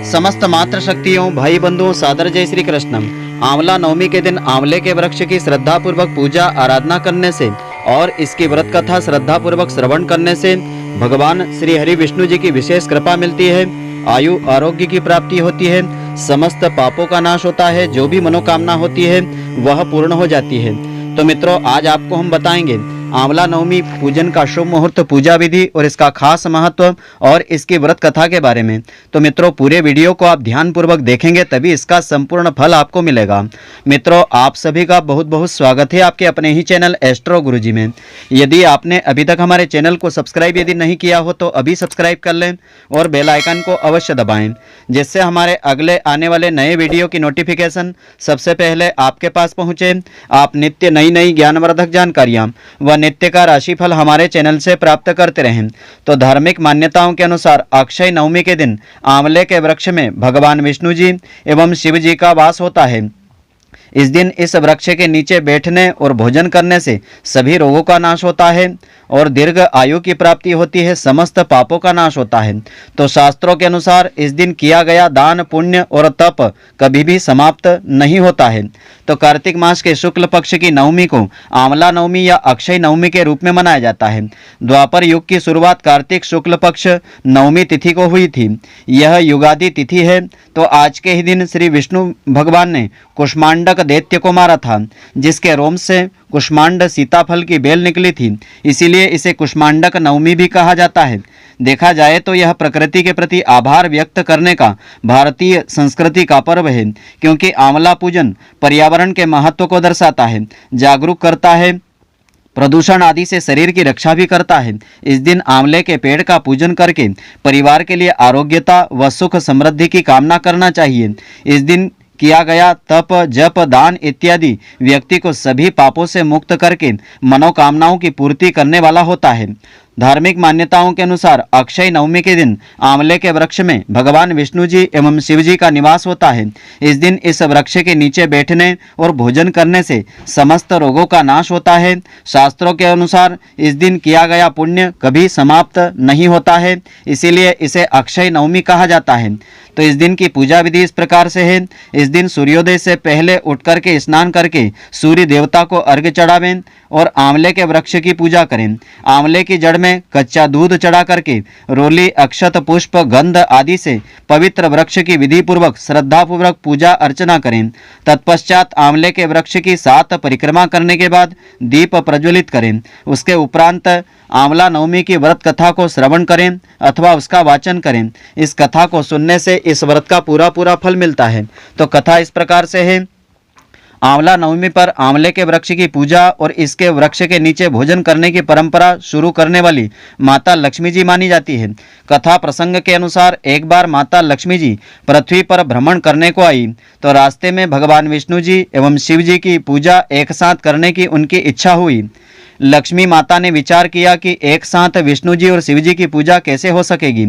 समस्त मात्र शक्तियों भाई बंधुओं सादर जय श्री कृष्ण। आंवला नवमी के दिन आंवले के वृक्ष की श्रद्धा पूर्वक पूजा आराधना करने से और इसकी व्रत कथा श्रद्धा पूर्वक श्रवण करने से भगवान श्री हरि विष्णु जी की विशेष कृपा मिलती है। आयु आरोग्य की प्राप्ति होती है, समस्त पापों का नाश होता है, जो भी मनोकामना होती है वह पूर्ण हो जाती है। तो मित्रों, आज आपको हम बताएंगे आंवला नवमी पूजन का शुभ मुहूर्त, पूजा विधि और इसका खास महत्व और इसकी व्रत कथा के बारे में। तो मित्रों, पूरे वीडियो को आप ध्यान पूर्वक देखेंगे तभी इसका संपूर्ण फल आपको मिलेगा। मित्रों, आप सभी का बहुत बहुत स्वागत है आपके अपने ही चैनल एस्ट्रो गुरुजी में। यदि आपने अभी तक हमारे चैनल को सब्सक्राइब यदि नहीं किया हो तो अभी सब्सक्राइब कर लें और बेल आइकन को अवश्य दबाएं, जिससे हमारे अगले आने वाले नए वीडियो की नोटिफिकेशन सबसे पहले आपके पास पहुंचे। आप नित्य नई ज्ञानवर्धक जानकारियां व नित्य का राशिफल हमारे चैनल से प्राप्त करते रहें। तो धार्मिक मान्यताओं के अनुसार अक्षय नवमी के दिन आंवले के वृक्ष में भगवान विष्णु जी एवं शिव जी का वास होता है। इस दिन इस वृक्ष के नीचे बैठने और भोजन करने से सभी रोगों का नाश होता है और दीर्घ आयु की प्राप्ति होती है, समस्त पापों का नाश होता है। तो शास्त्रों के अनुसार इस दिन किया गया दान पुण्य और तप कभी भी समाप्त नहीं होता है। तो कार्तिक मास के शुक्ल पक्ष की नवमी को आंवला नवमी या अक्षय नवमी के रूप में मनाया जाता है। द्वापर युग की शुरुआत कार्तिक शुक्ल पक्ष नवमी तिथि को हुई थी। यह युगादि तिथि है। तो आज के ही दिन श्री विष्णु भगवान ने कुष्मांडक दैत्य को मारा था, जिसके रोम से कुष्मांड सीताफल की बेल निकली थी, इसीलिए इसे कुष्मांडक नवमी भी कहा जाता है। देखा जाए तो यह प्रकृति के प्रति आभार व्यक्त करने का भारतीय संस्कृति का पर्व है, क्योंकि आंवला पूजन पर्यावरण के महत्व को दर्शाता है, जागरूक करता है, प्रदूषण आदि से शरीर की रक्षा भी करता है। इस दिन आंवले के पेड़ का पूजन करके परिवार के लिए आरोग्यता व सुख समृद्धि की कामना करना चाहिए। इस दिन किया गया तप जप दान इत्यादि व्यक्ति को सभी पापों से मुक्त करके मनोकामनाओं की पूर्ति करने वाला होता है। धार्मिक मान्यताओं के अनुसार अक्षय नवमी के दिन आंवले के वृक्ष में भगवान विष्णु जी एवं शिव जी का निवास होता है। इस दिन इस वृक्ष के नीचे बैठने और भोजन करने से समस्त रोगों का नाश होता है। शास्त्रों के अनुसार इस दिन किया गया पुण्य कभी समाप्त नहीं होता है, इसीलिए इसे अक्षय नवमी कहा जाता है। तो इस दिन की पूजा विधि इस प्रकार से है। इस दिन सूर्योदय से पहले उठ करके स्नान करके सूर्य देवता को अर्घ्य चढ़ावें और आंवले के वृक्ष की पूजा करें। आंवले की जड़ में कच्चा दूध चढ़ा करके रोली अक्षत पुष्प गंध आदि से पवित्र वृक्ष की विधि पूर्वक श्रद्धा पूर्वक पूजा अर्चना करें। तत्पश्चात आंवले के वृक्ष की 7 परिक्रमा करने के बाद दीप प्रज्वलित करें। उसके उपरांत आंवला नवमी की व्रत कथा को श्रवण करें अथवा उसका वाचन करें। इस कथा को सुनने से इस व्रत का पूरा फल मिलता है। तो कथा इस प्रकार से है। आंवला नवमी पर आंवले के वृक्ष की पूजा और इसके वृक्ष के नीचे भोजन करने की परंपरा शुरू करने वाली माता लक्ष्मी जी मानी जाती है। कथा प्रसंग के अनुसार एक बार माता लक्ष्मी जी पृथ्वी पर भ्रमण करने को आई, तो रास्ते में भगवान विष्णु जी एवं शिव जी की पूजा एक साथ करने की उनकी इच्छा हुई। लक्ष्मी माता ने विचार किया कि एक साथ विष्णु जी और शिव जी की पूजा कैसे हो सकेगी।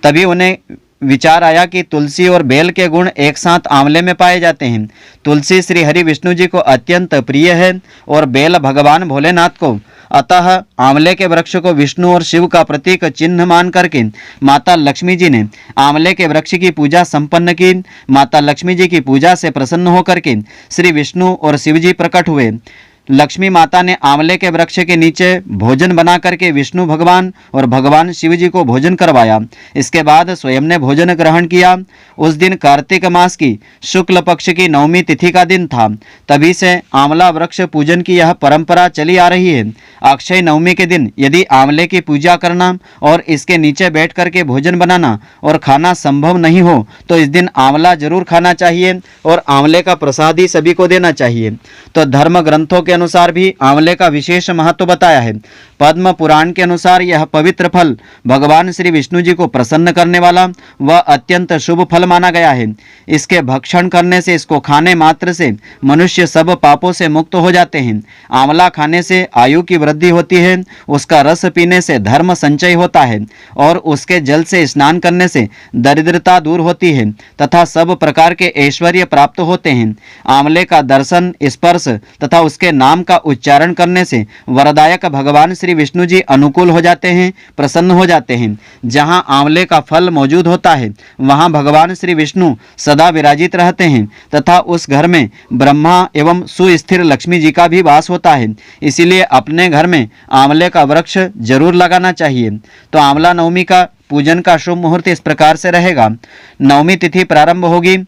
तभी उन्हें विचार आया कि तुलसी और बेल के गुण एक साथ आंवले में पाए जाते हैं। तुलसी श्री हरि विष्णु जी को अत्यंत प्रिय है और बेल भगवान भोलेनाथ को, अतः आंवले के वृक्ष को विष्णु और शिव का प्रतीक चिन्ह मान करके माता लक्ष्मी जी ने आंवले के वृक्ष की पूजा संपन्न की। माता लक्ष्मी जी की पूजा से प्रसन्न होकर के श्री विष्णु और शिव जी प्रकट हुए। लक्ष्मी माता ने आंवले के वृक्ष के नीचे भोजन बना करके विष्णु भगवान और भगवान शिव जी को भोजन करवाया। इसके बाद स्वयं ने भोजन ग्रहण किया। उस दिन कार्तिक मास की शुक्ल पक्ष की नवमी तिथि का दिन था। तभी से आंवला वृक्ष पूजन की यह परंपरा चली आ रही है। अक्षय नवमी के दिन यदि आंवले की पूजा करना और इसके नीचे बैठ करके भोजन बनाना और खाना संभव नहीं हो तो इस दिन आंवला जरूर खाना चाहिए और आंवले का प्रसाद ही सभी को देना चाहिए। तो धर्म ग्रंथों के अनुसार भी आंवले का विशेष महत्व बताया है। पद्म पुराण के अनुसार यह पवित्र फल भगवान श्री विष्णु जी को प्रसन्न करने वाला व अत्यंत शुभ फल माना गया है। इसके भक्षण करने से, इसको खाने मात्र से मनुष्य सब पापों से मुक्त हो जाते हैं। आंवला खाने से आयु की वृद्धि होती है, उसका रस पीने से धर्म संचय होता है और उसके जल से स्नान करने से दरिद्रता दूर होती है तथा सब प्रकार के ऐश्वर्य प्राप्त होते हैं। आंवले का दर्शन, स्पर्श तथा उसके नाम का उच्चारण करने से वरदायक भगवान श्री विष्णु जी अनुकूल हो जाते हैं, प्रसन्न हो जाते हैं। जहाँ आंवले का फल मौजूद होता है वहाँ भगवान श्री विष्णु सदा विराजित रहते हैं तथा उस घर में ब्रह्मा एवं सुस्थिर लक्ष्मी जी का भी वास होता है। इसीलिए अपने घर में आंवले का वृक्ष जरूर लगाना चाहिए। तो आंवला नवमी का पूजन का शुभ मुहूर्त इस प्रकार से रहेगा। नवमी तिथि प्रारंभ होगी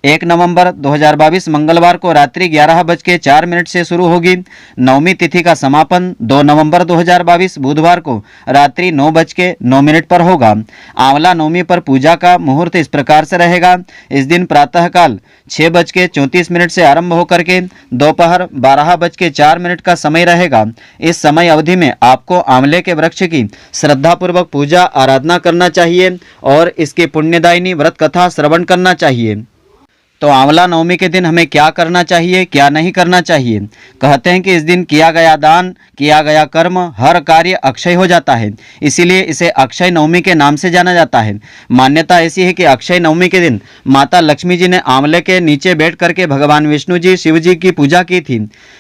1 नवंबर 2022 मंगलवार को रात्रि 11:04 से शुरू होगी। नवमी तिथि का समापन 2 नवंबर 2022 बुधवार को रात्रि 9:09 पर होगा। आंवला नवमी पर पूजा का मुहूर्त इस प्रकार से रहेगा। इस दिन प्रातःकाल 6:34 से आरंभ होकर के दोपहर 12:04 का समय रहेगा। इस समय अवधि में आपको आंवले के वृक्ष की श्रद्धापूर्वक पूजा आराधना करना चाहिए और इसकी पुण्यदायिनी व्रत कथा श्रवण करना चाहिए। तो आंवला नवमी के दिन हमें क्या करना चाहिए, क्या नहीं करना चाहिए? कहते हैं कि इस दिन किया गया दान, किया गया कर्म, हर कार्य अक्षय हो जाता है। इसीलिए इसे अक्षय नवमी के नाम से जाना जाता है। मान्यता ऐसी है कि अक्षय नवमी के दिन माता लक्ष्मी जी ने आंवले के नीचे बैठ करके भगवान विष्णु जी, शिव जी की पूजा की थी।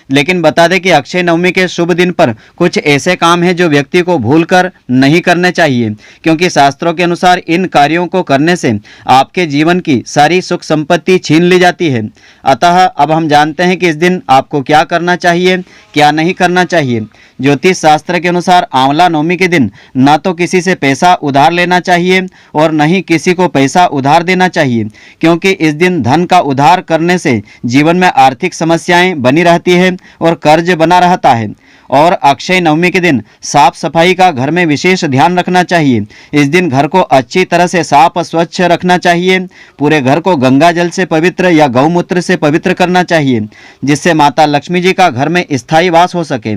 लेकिन बता दें कि अक्षय नवमी के शुभ दिन पर कुछ ऐसे काम हैं जो व्यक्ति को भूलकर नहीं करने चाहिए, क्योंकि शास्त्रों के अनुसार इन कार्यों को करने से आपके जीवन की सारी सुख संपत्ति छीन ली जाती है। अतः अब हम जानते हैं कि इस दिन आपको क्या करना चाहिए, क्या नहीं करना चाहिए। ज्योतिष शास्त्र के अनुसार आंवला नवमी के दिन न तो किसी से पैसा उधार लेना चाहिए और न ही किसी को पैसा उधार देना चाहिए, क्योंकि इस दिन धन का उधार करने से जीवन में आर्थिक समस्याएं बनी रहती है और कर्ज बना रहता है। और अक्षय नवमी के दिन साफ सफाई का घर में विशेष ध्यान रखना चाहिए। इस दिन घर को अच्छी तरह से साफ स्वच्छ रखना चाहिए। पूरे घर को गंगा जल से पवित्र या गौमूत्र से पवित्र करना चाहिए, जिससे माता लक्ष्मी जी का घर में स्थायी वास हो सके।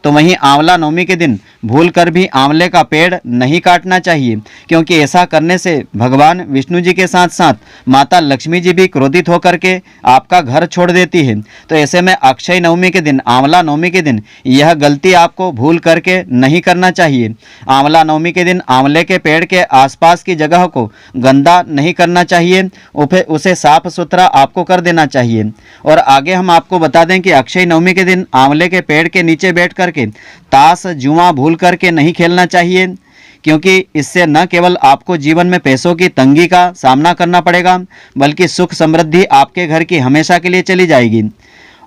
तो वहीं आंवला नवमी के दिन भूलकर भी आंवले का पेड़ नहीं काटना चाहिए, क्योंकि ऐसा करने से भगवान विष्णु जी के साथ साथ माता लक्ष्मी जी भी क्रोधित होकर के आपका घर छोड़ देती है। तो ऐसे में अक्षय नवमी के दिन, आंवला नवमी के दिन यह गलती आपको भूल करके नहीं करना चाहिए। आंवला नवमी के दिन आंवले के पेड़ के आसपास की जगह को गंदा नहीं करना चाहिए, उसे साफ सुथरा आपको कर देना चाहिए। और आगे हम आपको बता दें कि अक्षय नवमी के दिन आंवले के पेड़ के नीचे बैठ करके ताश जुआ भूल करके नहीं खेलना चाहिए, क्योंकि इससे न केवल आपको जीवन में पैसों की तंगी का सामना करना पड़ेगा, बल्कि सुख समृद्धि आपके घर की हमेशा के लिए चली जाएगी।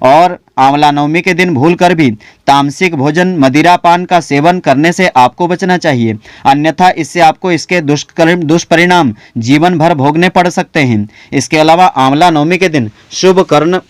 और आंवला नवमी के दिन भूलकर भी तामसिक भोजन, मदिरा पान का सेवन करने से आपको बचना चाहिए, अन्यथा इससे आपको इसके दुष्परिणाम जीवन भर भोगने पड़ सकते हैं। इसके अलावा आंवला नवमी के दिन शुभ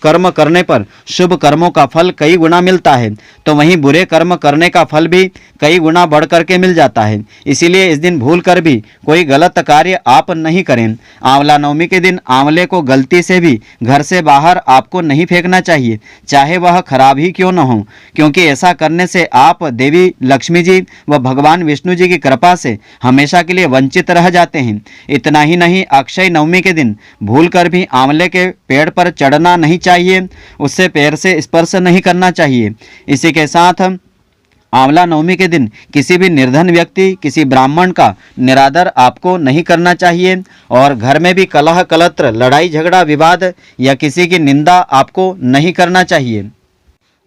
कर्म करने पर शुभ कर्मों का फल कई गुना मिलता है, तो वहीं बुरे कर्म करने का फल भी कई गुना बढ़ करके मिल जाता है। इसीलिए इस दिन भूलकर भी कोई गलत कार्य आप नहीं करें। आंवला नवमी के दिन आंवले को गलती से भी घर से बाहर आपको नहीं फेंकना चाहिए, चाहे वह खराब ही क्यों न हो, क्योंकि ऐसा करने से आप देवी लक्ष्मी जी व भगवान विष्णु जी की कृपा से हमेशा के लिए वंचित रह जाते हैं। इतना ही नहीं, अक्षय नवमी के दिन भूलकर भी आंवले के पेड़ पर चढ़ना नहीं चाहिए, उससे पैर से स्पर्श नहीं करना चाहिए। इसी के साथ आंवला नवमी के दिन किसी भी निर्धन व्यक्ति, किसी ब्राह्मण का निरादर आपको नहीं करना चाहिए, और घर में भी कलह कलत्र, लड़ाई झगड़ा, विवाद या किसी की निंदा आपको नहीं करना चाहिए।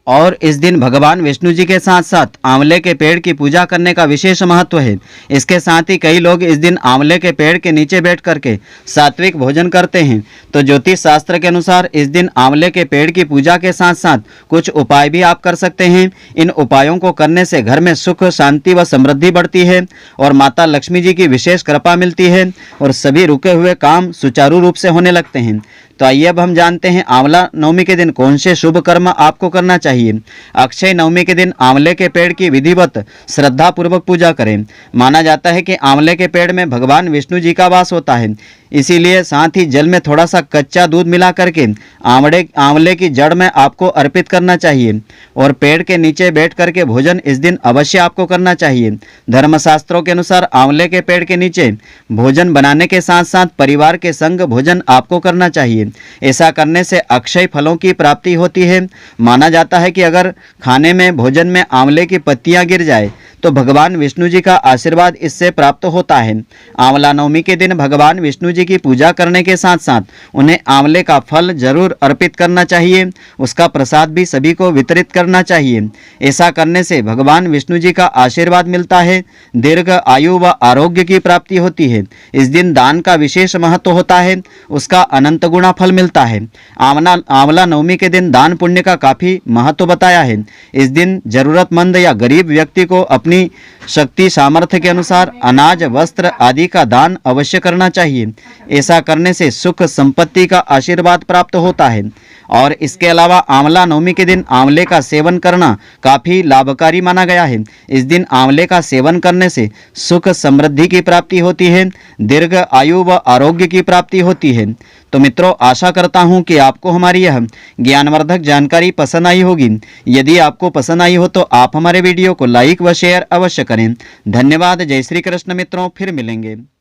और इस दिन भगवान विष्णु जी के साथ साथ आंवले के पेड़ की पूजा करने का विशेष महत्व है। इसके साथ ही कई लोग इस दिन आंवले के पेड़ के नीचे बैठ करके सात्विक भोजन करते हैं। तो ज्योतिष शास्त्र के अनुसार इस दिन आंवले के पेड़ की पूजा के साथ साथ कुछ उपाय भी आप कर सकते हैं। इन उपायों को करने से घर में सुख, शांति व समृद्धि बढ़ती है और माता लक्ष्मी जी की विशेष कृपा मिलती है और सभी रुके हुए काम सुचारू रूप से होने लगते हैं। तो आइए अब हम जानते हैं आंवला नवमी के दिन कौन से शुभ कर्म आपको करना चाहिए। अक्षय नवमी के दिन आंवले के पेड़ की विधिवत श्रद्धा पूर्वक पूजा करें। माना जाता है कि आंवले के पेड़ में भगवान विष्णु जी का वास होता है, इसीलिए साथ ही जल में थोड़ा सा कच्चा दूध मिला करके आंवले की जड़ में आपको अर्पित करना चाहिए और पेड़ के नीचे बैठ करके भोजन इस दिन अवश्य आपको करना चाहिए। धर्मशास्त्रों के अनुसार आंवले के पेड़ के नीचे भोजन बनाने के साथ साथ परिवार के संग भोजन आपको करना चाहिए। ऐसा करने से अक्षय फलों की प्राप्ति होती है। माना जाता है कि अगर खाने में, भोजन में आंवले की पत्तियां गिर जाए तो भगवान विष्णु जी का आशीर्वाद इससे प्राप्त होता है। आंवला नवमी के दिन भगवान विष्णु जी की पूजा करने के साथ साथ उन्हें आंवले का फल जरूर अर्पित करना चाहिए, उसका प्रसाद भी सभी को वितरित करना चाहिए। ऐसा करने से भगवान विष्णु जी का आशीर्वाद मिलता है, दीर्घ आयु व आरोग्य की प्राप्ति होती है। इस दिन दान का विशेष महत्व होता है, उसका अनंत गुना फल मिलता है। आंवला नवमी के दिन दान पुण्य का काफी महत्व बताया है। इस दिन जरूरतमंद या गरीब व्यक्ति को अपनी शक्ति सामर्थ्य के अनुसार अनाज, वस्त्र आदि का दान अवश्य करना चाहिए। ऐसा करने से सुख संपत्ति का आशीर्वाद प्राप्त होता है। और इसके अलावा आंवला नवमी के दिन आंवले का सेवन करना काफी लाभकारी माना गया है। इस दिन आंवले का सेवन करने से सुख समृद्धि की प्राप्ति होती है, दीर्घ आयु व आरोग्य की प्राप्ति होती है। तो मित्रों, आशा करता हूं कि आपको हमारी यह ज्ञानवर्धक जानकारी पसंद आई होगी। यदि आपको पसंद आई हो तो आप हमारे वीडियो को लाइक व शेयर अवश्य करें। धन्यवाद। जय श्री कृष्ण मित्रों, फिर मिलेंगे।